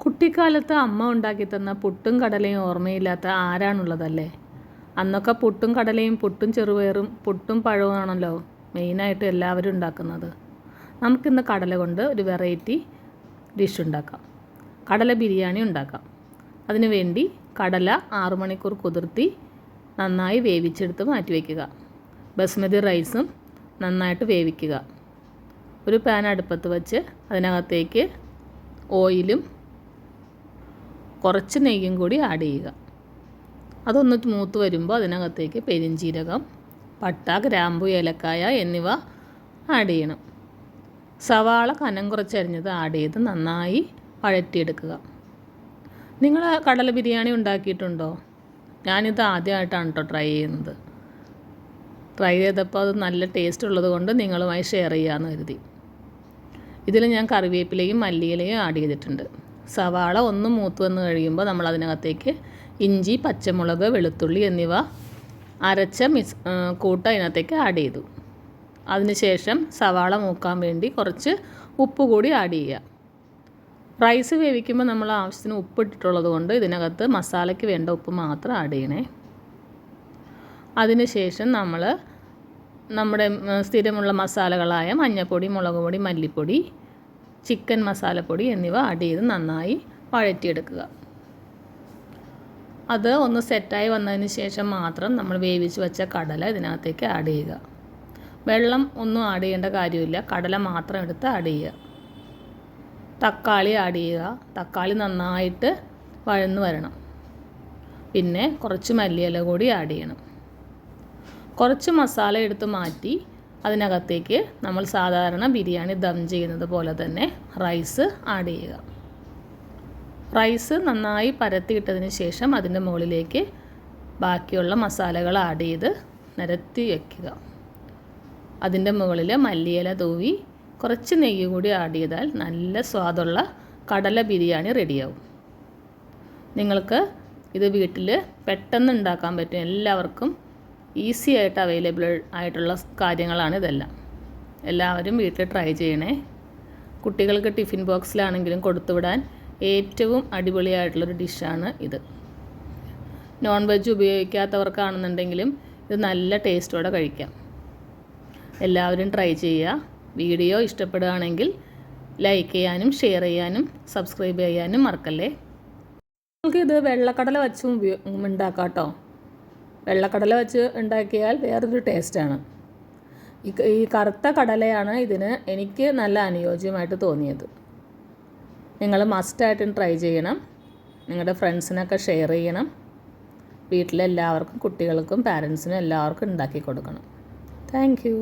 കുട്ടിക്കാലത്ത് അമ്മ ഉണ്ടാക്കി തന്ന പുട്ടും കടലയും ഓർമ്മയില്ലാത്ത ആരാണുള്ളതല്ലേ? അന്നൊക്കെ പുട്ടും കടലയും പുട്ടും ചെറുപയറും പുട്ടും പഴവുമാണല്ലോ മെയിനായിട്ട് എല്ലാവരും ഉണ്ടാക്കുന്നത്. നമുക്കിന്ന് കടല കൊണ്ട് ഒരു വെറൈറ്റി ഡിഷ് ഉണ്ടാക്കാം. കടല ബിരിയാണി ഉണ്ടാക്കാം. അതിനു വേണ്ടി കടല 6 മണിക്കൂർ കുതിർത്തി നന്നായി വേവിച്ചെടുത്ത് മാറ്റി വയ്ക്കുക. ബസ്മതി റൈസും നന്നായിട്ട് വേവിക്കുക. ഒരു പാൻ അടുപ്പത്ത് വെച്ച് അതിനകത്തേക്ക് ഓയിലും കുറച്ച് നെയ്യും കൂടി ആഡ് ചെയ്യുക. അതൊന്ന് മൂത്ത് വരുമ്പോൾ അതിനകത്തേക്ക് പെരിഞ്ചീരകം, പട്ട, ഗ്രാമ്പു, ഏലക്കായ എന്നിവ ആഡ് ചെയ്യണം. സവാള കനം കുറച്ചരിഞ്ഞത് ആഡ് ചെയ്ത് നന്നായി വഴറ്റിയെടുക്കുക. നിങ്ങൾ കടല ബിരിയാണി ഉണ്ടാക്കിയിട്ടുണ്ടോ? ഞാനിത് ആദ്യമായിട്ടാണ് കേട്ടോ ട്രൈ ചെയ്യുന്നത്. ട്രൈ ചെയ്തപ്പോൾ അത് നല്ല ടേസ്റ്റ് ഉള്ളത് കൊണ്ട് നിങ്ങളുമായി ഷെയർ ചെയ്യാമെന്ന് കരുതി. ഇതിൽ ഞാൻ കറിവേപ്പിലയും മല്ലിയിലയും ആഡ് ചെയ്തിട്ടുണ്ട്. സവാള ഒന്ന് മൂത്ത് വന്ന് കഴിയുമ്പോൾ നമ്മൾ അതിനകത്തേക്ക് ഇഞ്ചി, പച്ചമുളക്, വെളുത്തുള്ളി എന്നിവ അരച്ച കൂട്ട് അതിനകത്തേക്ക് ആഡ് ചെയ്തു. അതിനുശേഷം സവാള മൂക്കാൻ വേണ്ടി കുറച്ച് ഉപ്പ് കൂടി ആഡ് ചെയ്യുക. റൈസ് വേവിക്കുമ്പോൾ നമ്മൾ ആവശ്യത്തിന് ഉപ്പ് ഇട്ടിട്ടുള്ളത് കൊണ്ട് ഇതിനകത്ത് മസാലയ്ക്ക് വേണ്ട ഉപ്പ് മാത്രം ആഡ് ചെയ്യണേ. അതിനുശേഷം നമ്മൾ നമ്മുടെ സ്ഥിരമുള്ള മസാലകളായ മഞ്ഞൾപ്പൊടി, മുളക് പൊടി, മല്ലിപ്പൊടി, ചിക്കൻ മസാലപ്പൊടി എന്നിവ ആഡ് ചെയ്ത് നന്നായി വഴറ്റിയെടുക്കുക. അത് ഒന്ന് സെറ്റായി വന്നതിന് ശേഷം മാത്രം നമ്മൾ വേവിച്ച് വെച്ച കടല ഇതിനകത്തേക്ക് ആഡ് ചെയ്യുക. വെള്ളം ഒന്നും ആഡ് ചെയ്യേണ്ട കാര്യമില്ല, കടല മാത്രം എടുത്ത് ആഡ് ചെയ്യുക. തക്കാളി ആഡ് ചെയ്യുക. തക്കാളി നന്നായിട്ട് വഴന്ന് വരണം. പിന്നെ കുറച്ച് മല്ലിയില കൂടി ആഡ് ചെയ്യണം. കുറച്ച് മസാല എടുത്ത് മാറ്റി അതിനകത്തേക്ക് നമ്മൾ സാധാരണ ബിരിയാണി ദം ചെയ്യുന്നത് പോലെ തന്നെ റൈസ് ആഡ് ചെയ്യുക. റൈസ് നന്നായി പരത്തിയിട്ടതിന് ശേഷം അതിൻ്റെ മുകളിലേക്ക് ബാക്കിയുള്ള മസാലകൾ ആഡ് ചെയ്ത് നിരത്തി വയ്ക്കുക. അതിൻ്റെ മുകളിൽ മല്ലിയില തൂവി കുറച്ച് നെയ്യ് കൂടി ആഡ് ചെയ്താൽ നല്ല സ്വാദുള്ള കടല ബിരിയാണി റെഡിയാവും. നിങ്ങൾക്ക് ഇത് വീട്ടിൽ പെട്ടെന്ന് ഉണ്ടാക്കാൻ പറ്റും. എല്ലാവർക്കും ഈസി ആയിട്ട് അവൈലബിൾ ആയിട്ടുള്ള കാര്യങ്ങളാണ് ഇതെല്ലാം. എല്ലാവരും വീട്ടിൽ ട്രൈ ചെയ്യണേ. കുട്ടികൾക്ക് ടിഫിൻ ബോക്സിലാണെങ്കിലും കൊടുത്തുവിടാൻ ഏറ്റവും അടിപൊളിയായിട്ടുള്ളൊരു ഡിഷാണ് ഇത്. നോൺ വെജ് ഉപയോഗിക്കാത്തവർക്കാണെന്നുണ്ടെങ്കിലും ഇത് നല്ല ടേസ്റ്റോടെ കഴിക്കാം. എല്ലാവരും ട്രൈ ചെയ്യുക. വീഡിയോ ഇഷ്ടപ്പെടുകയാണെങ്കിൽ ലൈക്ക് ചെയ്യാനും ഷെയർ ചെയ്യാനും സബ്സ്ക്രൈബ് ചെയ്യാനും മറക്കല്ലേ. നമുക്കിത് വെള്ളക്കടല വെച്ചും ഉണ്ടാക്കാം കേട്ടോ. വെള്ളക്കടല വെച്ച് ഉണ്ടാക്കിയാൽ വേറൊരു ടേസ്റ്റാണ്. ഈ കറുത്ത കടലയാണ് ഇതിന് എനിക്ക് നല്ല അനുയോജ്യമായിട്ട് തോന്നിയത്. നിങ്ങൾ മസ്റ്റായിട്ടും ട്രൈ ചെയ്യണം. നിങ്ങളുടെ ഫ്രണ്ട്സിനൊക്കെ ഷെയർ ചെയ്യണം. വീട്ടിലെല്ലാവർക്കും, കുട്ടികൾക്കും പാരൻസിനും എല്ലാവർക്കും ഉണ്ടാക്കി കൊടുക്കണം. Thank you.